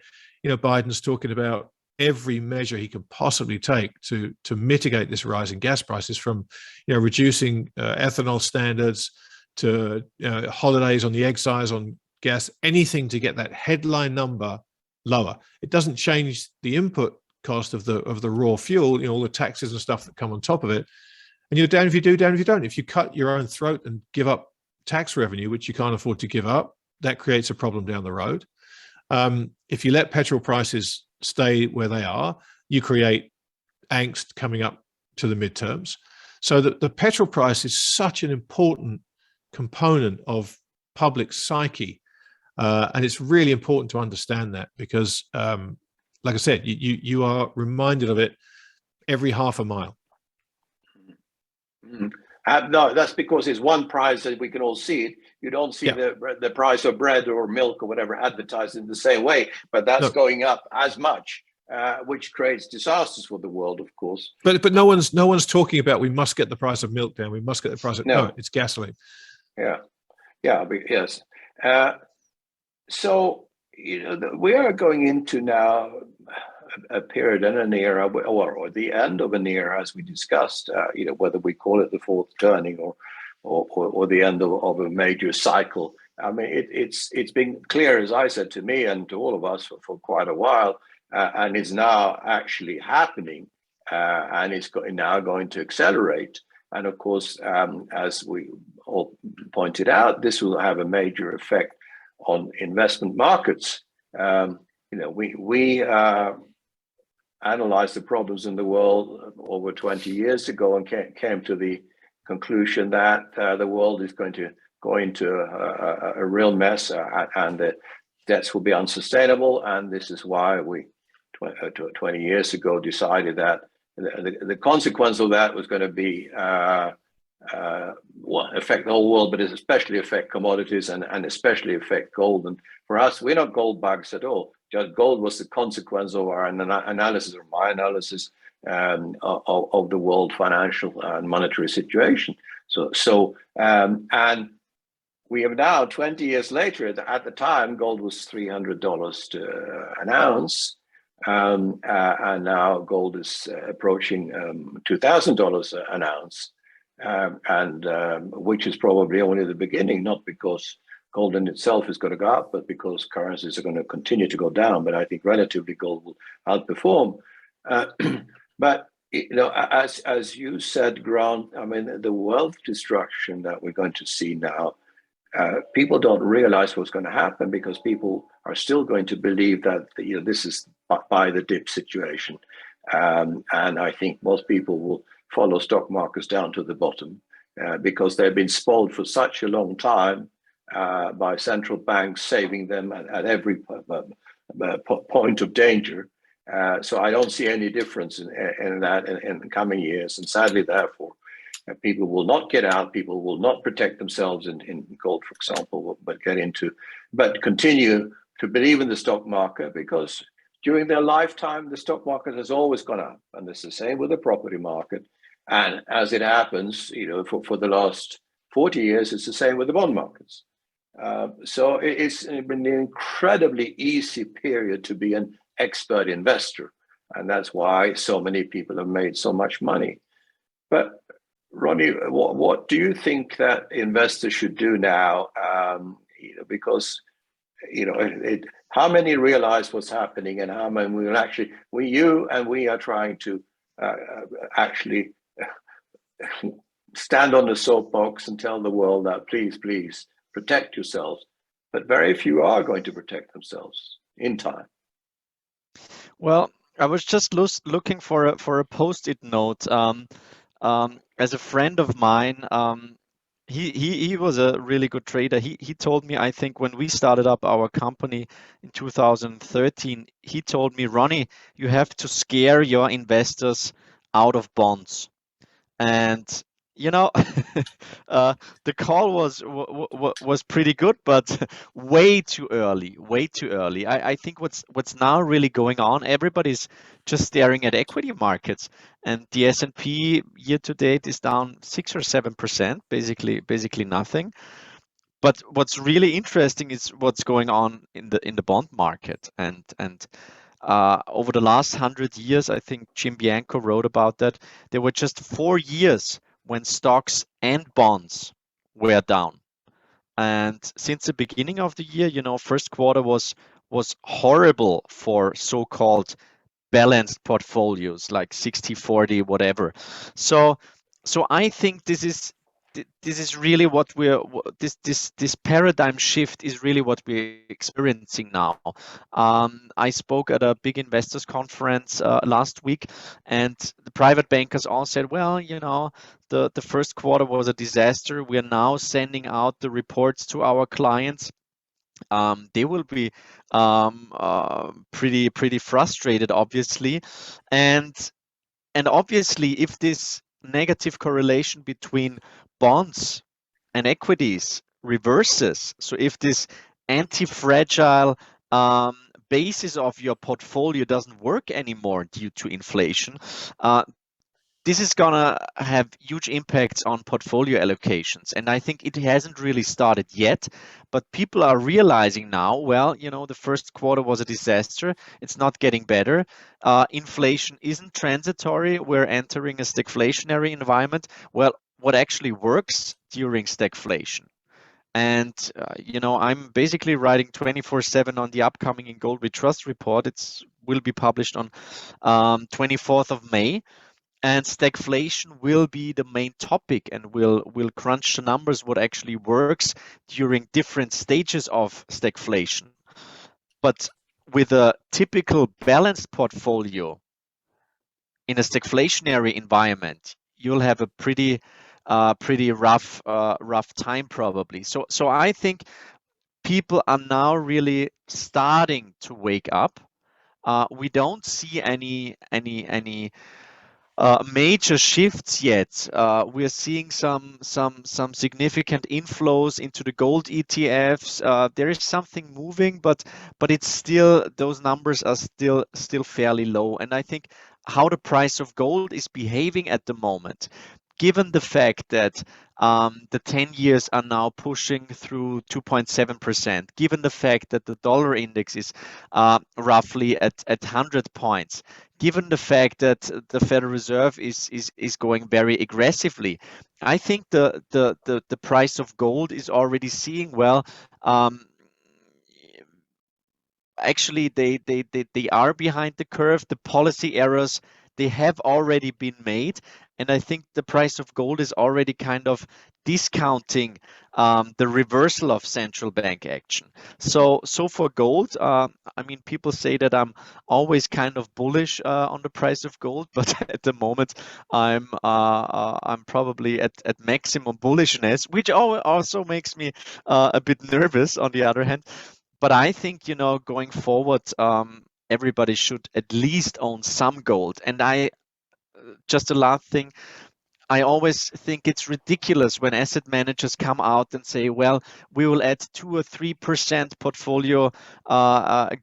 Biden's talking about every measure he can possibly take to mitigate this rise in gas prices, from reducing ethanol standards to holidays on the excise on gas, anything to get that headline number lower. It doesn't change the input cost of the raw fuel, all the taxes and stuff that come on top of it. And you're down if you do, down if you don't. If you cut your own throat and give up tax revenue, which you can't afford to give up, that creates a problem down the road. If you let petrol prices stay where they are, you create angst coming up to the midterms. So that the petrol price is such an important component of public psyche. And it's really important to understand that because, like I said, you are reminded of it every half a mile. No, that's because it's one price that we can all see it. You don't see the price of bread or milk or whatever advertised in the same way, but that's going up as much, which creates disasters for the world, of course. But no one's talking about we must get the price of milk down. We must get the price of no, it's gasoline. Yes. So we are going into now a period and an era, or the end of an era, as we discussed. Whether we call it the fourth turning or the end of a major cycle. I mean, it's been clear, as I said, to me and to all of us for quite a while, and is now actually happening, and it's now going to accelerate. And of course, as we all pointed out, this will have a major effect on investment markets. We analyzed the problems in the world over 20 years ago and came to the conclusion that the world is going to go into a real mess, and the debts will be unsustainable. And this is why we 20 years ago decided that the consequence of that was going to be affect the whole world, but especially affect commodities and especially affect gold. And for us, we're not gold bugs at all. Just gold was the consequence of our analysis, or my analysis, of the world financial and monetary situation. And we have now, 20 years later, at the time, gold was $300 an ounce. And now gold is approaching $2,000 an ounce. Which is probably only the beginning, not because gold in itself is going to go up, but because currencies are going to continue to go down. But I think relatively gold will outperform. But as you said, Grant, I mean, the wealth destruction that we're going to see now, people don't realize what's going to happen because people are still going to believe that this is buy the dip situation, and I think most people will follow stock markets down to the bottom because they've been spoiled for such a long time by central banks saving them at every point of danger. So I don't see any difference in that in the coming years. And sadly, therefore, people will not get out. People will not protect themselves in gold, for example, but continue to believe in the stock market because during their lifetime, the stock market has always gone up. And it's the same with the property market. And as it happens, for the last 40 years, it's the same with the bond markets. So it's been an incredibly easy period to be an expert investor. And that's why so many people have made so much money. But Ronnie, what do you think that investors should do now? Because, how many realize what's happening and how many will actually, we are trying to actually stand on the soapbox and tell the world that please protect yourselves, but very few are going to protect themselves in time. Well, I was just looking for a post-it note. As a friend of mine, he was a really good trader. He told me, I think when we started up our company in 2013, he told me, Ronnie, you have to scare your investors out of bonds. And the call was pretty good, but way too early. I think what's now really going on, everybody's just staring at equity markets, and the S&P year to date is down 6 or 7%, basically nothing. But what's really interesting is what's going on in the bond market, and over the last 100 years, I think Jim Bianco wrote about that. There were just 4 years when stocks and bonds were down. And since the beginning of the year, first quarter was horrible for so-called balanced portfolios like 60-40, whatever. So I think this this is really what this paradigm shift is really what we're experiencing now. I spoke at a big investors conference last week, and the private bankers all said, well, you know, the first quarter was a disaster. We are now sending out the reports to our clients. They will be pretty frustrated, obviously, and obviously, if this negative correlation between bonds and equities reverses, so if this anti-fragile basis of your portfolio doesn't work anymore due to inflation, this is gonna have huge impacts on portfolio allocations. And I think it hasn't really started yet, but people are realizing now, well, you know, the first quarter was a disaster. It's not getting better. Inflation isn't transitory. We're entering a stagflationary environment. Well, what actually works during stagflation? And, you know, I'm basically writing 24/7 on the upcoming In Gold We Trust report. It will be published on 24th of May. And stagflation will be the main topic, and we'll crunch the numbers what actually works during different stages of stagflation. But with a typical balanced portfolio in a stagflationary environment, you'll have a pretty rough time probably. So I think people are now really starting to wake up. We don't see any major shifts yet. We're seeing some significant inflows into the gold ETFs. There is something moving, but it's still, those numbers are still fairly low. And I think how the price of gold is behaving at the moment, given the fact that the 10 years are now pushing through 2.7%, given the fact that the dollar index is roughly at 100 points, given the fact that the Federal Reserve is going very aggressively, I think the price of gold is already seeing, well, actually they are behind the curve. The policy errors, they have already been made, and I think the price of gold is already kind of discounting the reversal of central bank action. So for gold, I mean, people say that I'm always kind of bullish on the price of gold, but at the moment I'm probably at maximum bullishness, which also makes me a bit nervous on the other hand. But I think, you know, going forward, everybody should at least own some gold. And just the last thing, I always think it's ridiculous when asset managers come out and say, well, we will add 2 or 3% portfolio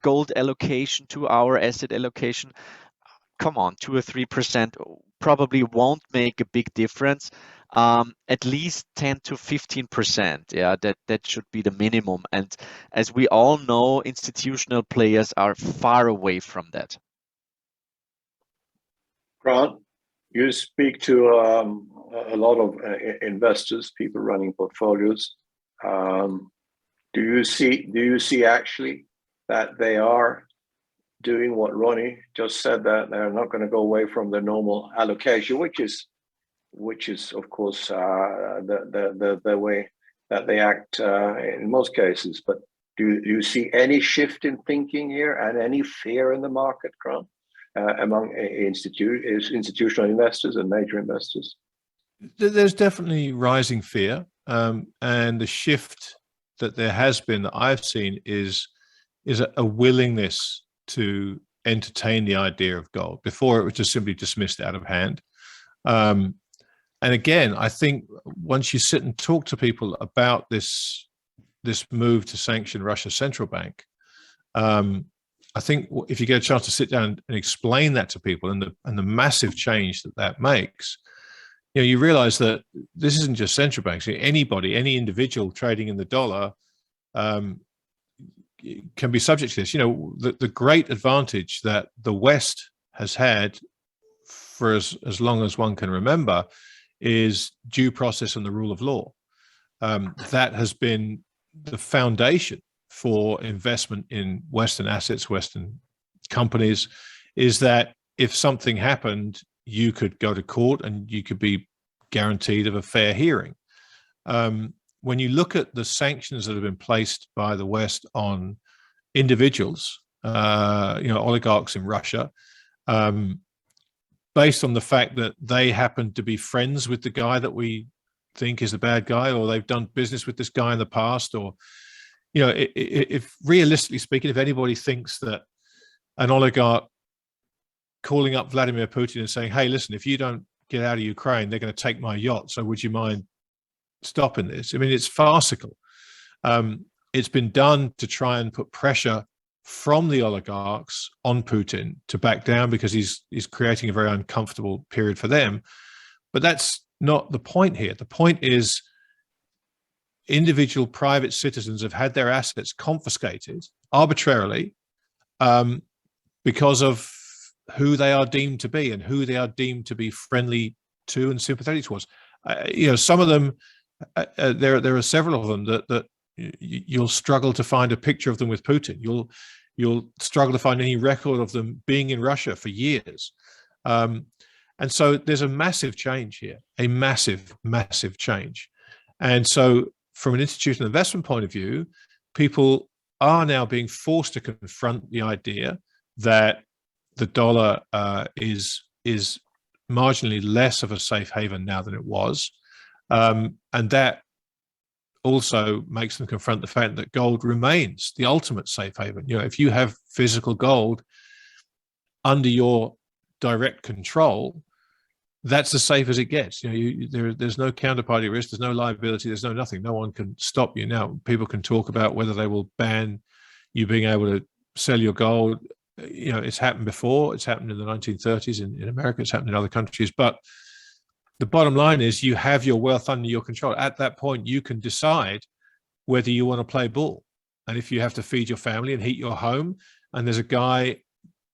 gold allocation to our asset allocation. Come on, 2 or 3% probably won't make a big difference. At least 10 to 15%. Yeah, that should be the minimum. And as we all know, institutional players are far away from that. Grant, you speak to a lot of investors, people running portfolios. Do you see actually that they are doing what Ronni just said, that they're not going to go away from the normal allocation, which is of course the way that they act in most cases? But do you see any shift in thinking here and any fear in the market, Grant, among institutional investors and major investors? There's definitely rising fear, and the shift that there has been, that I've seen, is a willingness to entertain the idea of gold. Before, it was just simply dismissed out of hand. And again, I think once you sit and talk to people about this move to sanction Russia's central bank, I think if you get a chance to sit down and explain that to people, and the massive change that makes, you know, you realize that this isn't just central banks. Anybody, any individual trading in the dollar can be subject to this. You know, the great advantage that the West has had for as long as one can remember is due process and the rule of law. That has been the foundation for investment in Western assets, Western companies, is that if something happened, you could go to court and you could be guaranteed of a fair hearing. when you look at the sanctions that have been placed by the West on individuals, oligarchs in Russia, based on the fact that they happen to be friends with the guy that we think is the bad guy, or they've done business with this guy in the past, or, if realistically speaking, if anybody thinks that an oligarch calling up Vladimir Putin and saying, hey, listen, if you don't get out of Ukraine, they're going to take my yacht, so would you mind stopping this? I mean, it's farcical. It's been done to try and put pressure from the oligarchs on Putin to back down, because he's creating a very uncomfortable period for them. But that's not the point here. The point is individual private citizens have had their assets confiscated arbitrarily because of who they are deemed to be and who they are deemed to be friendly to and sympathetic towards. Some of them, there are several of them that you'll struggle to find a picture of them with Putin. You'll struggle to find any record of them being in Russia for years. And so there's a massive change here, a massive, massive change. And so from an institutional investment point of view, people are now being forced to confront the idea that the dollar is marginally less of a safe haven now than it was. And that also makes them confront the fact that gold remains the ultimate safe haven. If you have physical gold under your direct control, that's as safe as it gets. There's no counterparty risk, there's no liability, there's no nothing. No one can stop you. Now, people can talk about whether they will ban you being able to sell your gold. It's happened before. It's happened in the 1930s in America. It's happened in other countries. But the bottom line is you have your wealth under your control. At that point, you can decide whether you want to play ball. And if you have to feed your family and heat your home, and there's a guy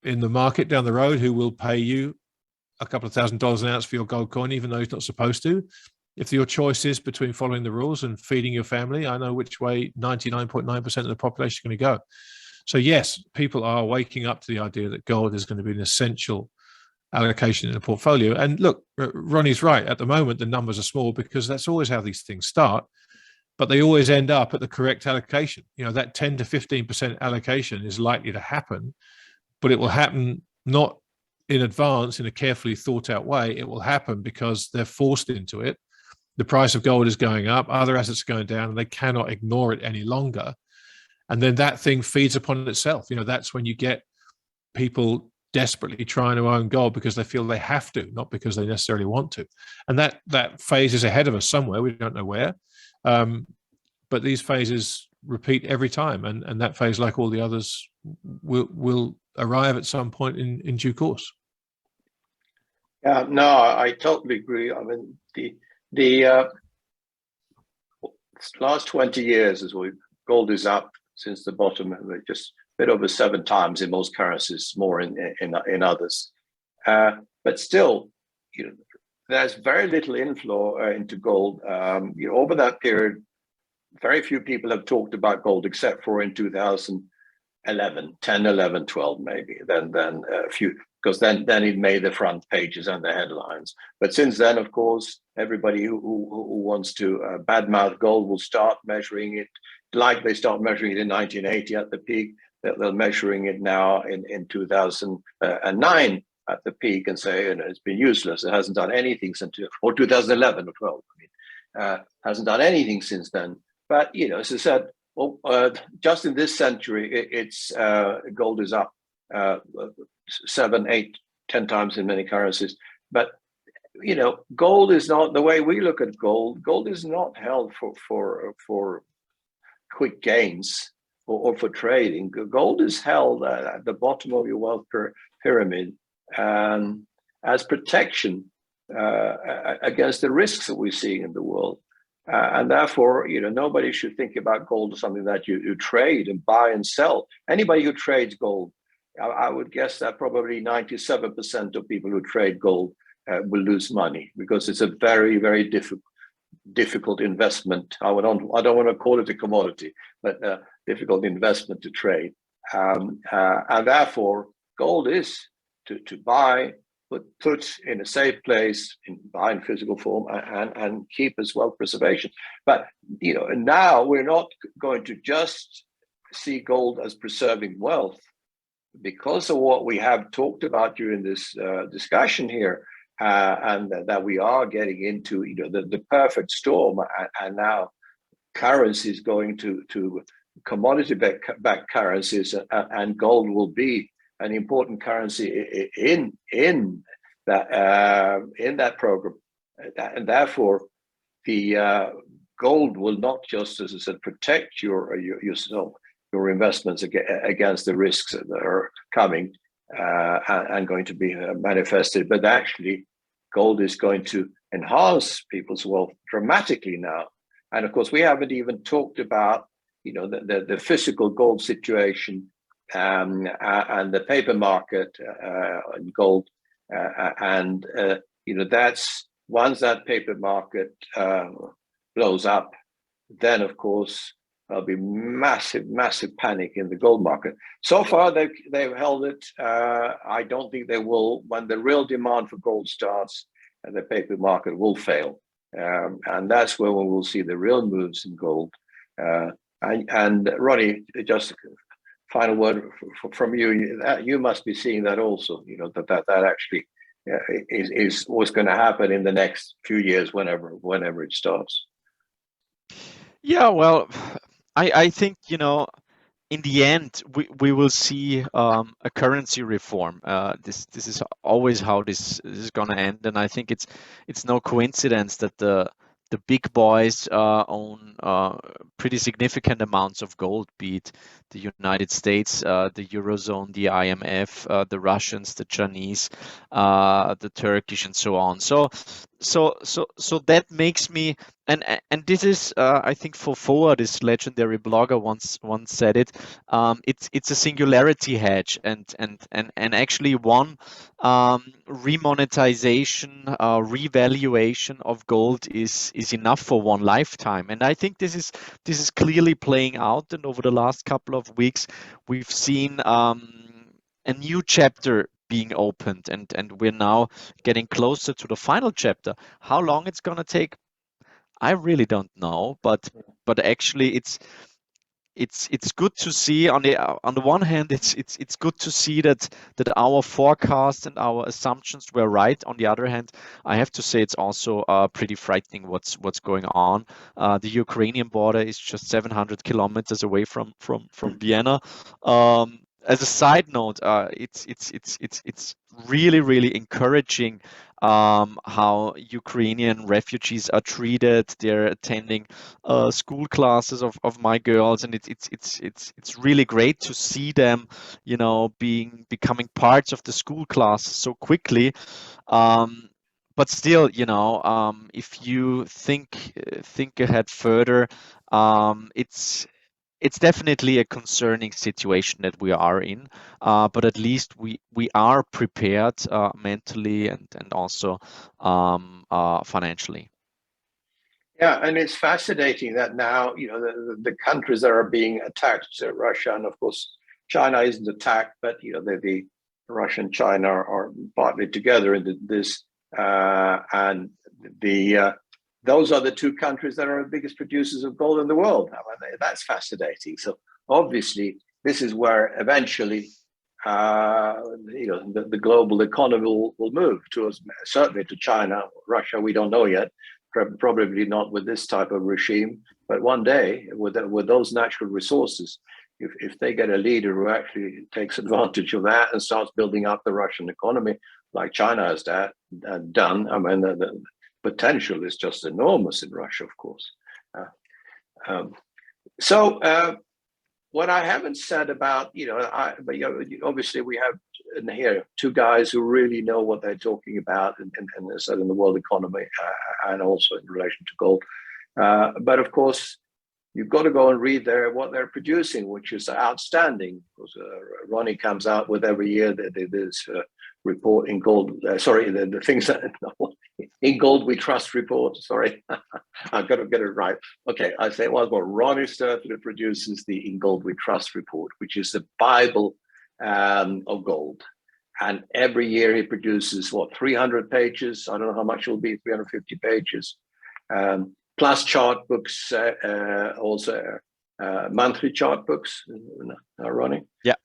in the market down the road who will pay you a couple of $1,000s an ounce for your gold coin, even though he's not supposed to, if your choice is between following the rules and feeding your family, I know which way 99.9% of the population is going to go. So yes, people are waking up to the idea that gold is going to be an essential allocation in a portfolio. And look, Ronnie's right. At the moment, the numbers are small because that's always how these things start, but they always end up at the correct allocation. That 10 to 15% allocation is likely to happen, but it will happen not in advance in a carefully thought out way. It will happen because they're forced into it. The price of gold is going up, other assets are going down, and they cannot ignore it any longer. And then that thing feeds upon itself. That's when you get people desperately trying to own gold because they feel they have to, not because they necessarily want to. And that phase is ahead of us somewhere. We don't know where. But these phases repeat every time. And that phase, like all the others, will arrive at some point in due course. Yeah, no, I totally agree. I mean, the last 20 years, gold is up since the bottom, just a bit over 7 times in most currencies, more in others. But still, there's very little inflow into gold. Over that period, very few people have talked about gold except for in 2011, 10, 11, 12 maybe. Then a few, because then it made the front pages and the headlines. But since then, of course, everybody who wants to badmouth gold will start measuring it like they start measuring it in 1980 at the peak. They're measuring it now in 2009 at the peak and say, it's been useless. It hasn't done anything since, or 2011 or 12. Hasn't done anything since then. But as I said, just in this century, it's gold is up 7, 8, 10 times in many currencies. But gold is not the way we look at gold. Gold is not held for quick gains or for trading. Gold is held at the bottom of your wealth pyramid as protection against the risks that we're seeing in the world. And therefore, nobody should think about gold as something that you trade and buy and sell. Anybody who trades gold, I would guess that probably 97% of people who trade gold will lose money because it's a very, very difficult investment. I don't want to call it a commodity, but a difficult investment to trade. And therefore, gold is to buy put in a safe place behind physical form and keep as wealth preservation. But now we're not going to just see gold as preserving wealth, because of what we have talked about during this discussion here, and that we are getting into the perfect storm, and now currencies going to commodity-backed currencies, and gold will be an important currency in that program, and therefore the gold will not just, as I said, protect yourself, your investments against the risks that are coming and going to be manifested, but actually gold is going to enhance people's wealth dramatically now. And of course, we haven't even talked about the physical gold situation and the paper market in gold, and that's once that paper market blows up, then of course there'll be massive panic in the gold market. So far they've held it. I don't think they will. When the real demand for gold starts, and the paper market will fail, and that's where we will see the real moves in gold. And Ronni, just a final word from you. You must be seeing that also. That actually is what's going to happen in the next few years, whenever it starts. Yeah, well, I think in the end we will see a currency reform. This is always how this is going to end, and I think it's no coincidence that the big boys own pretty significant amounts of gold, be it the United States, the Eurozone, the IMF, the Russians, the Chinese, the Turkish, and so on. So that makes me, and this is I think Fofoa, this legendary blogger, once said it. It's a singularity hedge, and actually one remonetization, revaluation of gold is enough for one lifetime. And I think this is clearly playing out. And over the last couple of weeks, we've seen a new chapter being opened, and we're now getting closer to the final chapter. How long it's going to take, I really don't know, but actually it's good to see. On the one hand, it's good to see that our forecasts and our assumptions were right. On the other hand, I have to say it's also pretty frightening what's going on. The Ukrainian border is just 700 kilometers away from Vienna. As a side note, it's really encouraging how Ukrainian refugees are treated. They're attending school classes of my girls, and it's really great to see them, becoming parts of the school class so quickly. But still, if you think ahead further, it's definitely a concerning situation that we are in, but at least we are prepared mentally and also financially. Yeah, and it's fascinating that now the countries that are being attacked, Russia, and of course China isn't attacked, but the Russia and China are partly together in this, and those are the two countries that are the biggest producers of gold in the world. I mean, that's fascinating. So obviously, this is where eventually, the global economy will move towards, certainly to China. Russia, we don't know yet. Probably not with this type of regime, but one day with those natural resources, if they get a leader who actually takes advantage of that and starts building up the Russian economy like China has done, I mean, the potential is just enormous in Russia, of course. So what I haven't said about, obviously we have in here two guys who really know what they're talking about, and in the world economy and also in relation to gold. But of course, you've got to go and read what they're producing, which is outstanding. Because Ronni comes out with every year this report in gold. The things that in gold we trust report. Sorry, I've got to get it right. Okay, I say Ronni Stoeferle produces the In Gold We Trust report, which is the Bible of gold, And every year he produces, 300 pages? I don't know how much it will be, 350 pages. Plus chart books, also monthly chart books, Ronnie? Yeah.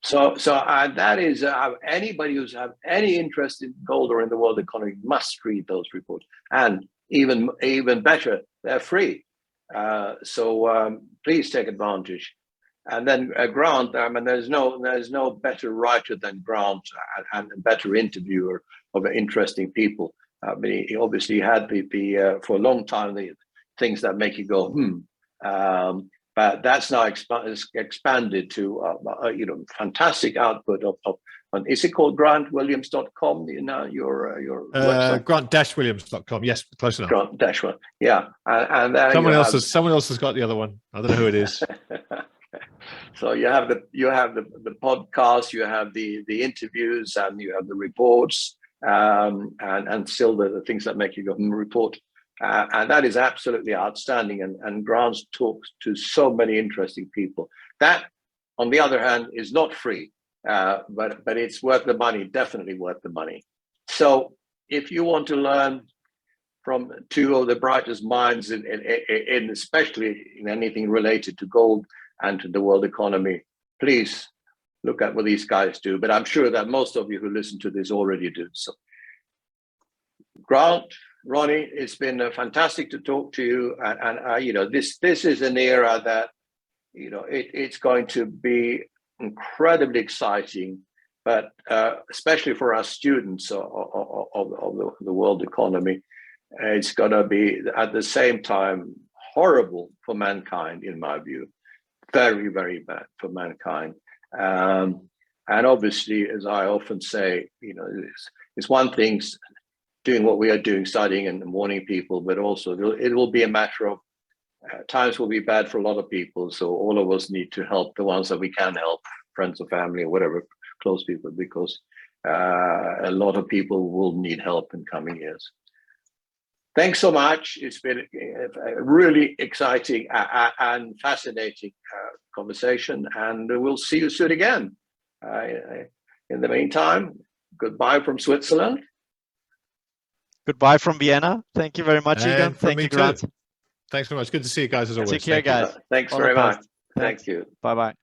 So that is, anybody who's have any interest in gold or in the world economy must read those reports. And even better, they're free. So please take advantage. And then Grant, I mean, there's no better writer than Grant and a better interviewer of interesting people. But he obviously had the for a long time the things that make you go but that's now expanded to fantastic output of is it called grantwilliams.com? Your website? Grant-williams.com. Yes, close enough. Grant-1. Yeah, and someone else has got the other one. I don't know who it is. So you have the podcast, you have the interviews, and you have the reports, and still the things that make you go report, and that is absolutely outstanding. And Grant talks to so many interesting people. That, on the other hand, is not free, but it's worth the money. Definitely worth the money. So if you want to learn from two of the brightest minds in especially in anything related to gold and to the world economy, please look at what these guys do. But I'm sure that most of you who listen to this already do. So, Grant, Ronnie, it's been fantastic to talk to you. And this is an era that it's going to be incredibly exciting, but especially for our students of the world economy, it's going to be at the same time horrible for mankind, in my view. Very, very bad for mankind. And obviously, as I often say, it's one thing doing what we are doing, studying and warning people, but also it will be a matter of times will be bad for a lot of people. So all of us need to help the ones that we can help, friends or family or whatever, close people, because a lot of people will need help in coming years. Thanks so much. It's been a really exciting and fascinating conversation, and we'll see you soon again. In the meantime, goodbye from Switzerland. Goodbye from Vienna. Thank you very much, Egon. Thank you, Grant. Thanks very much. Good to see you guys as always. Take care, guys. Thanks very much. Thank you. Bye-bye.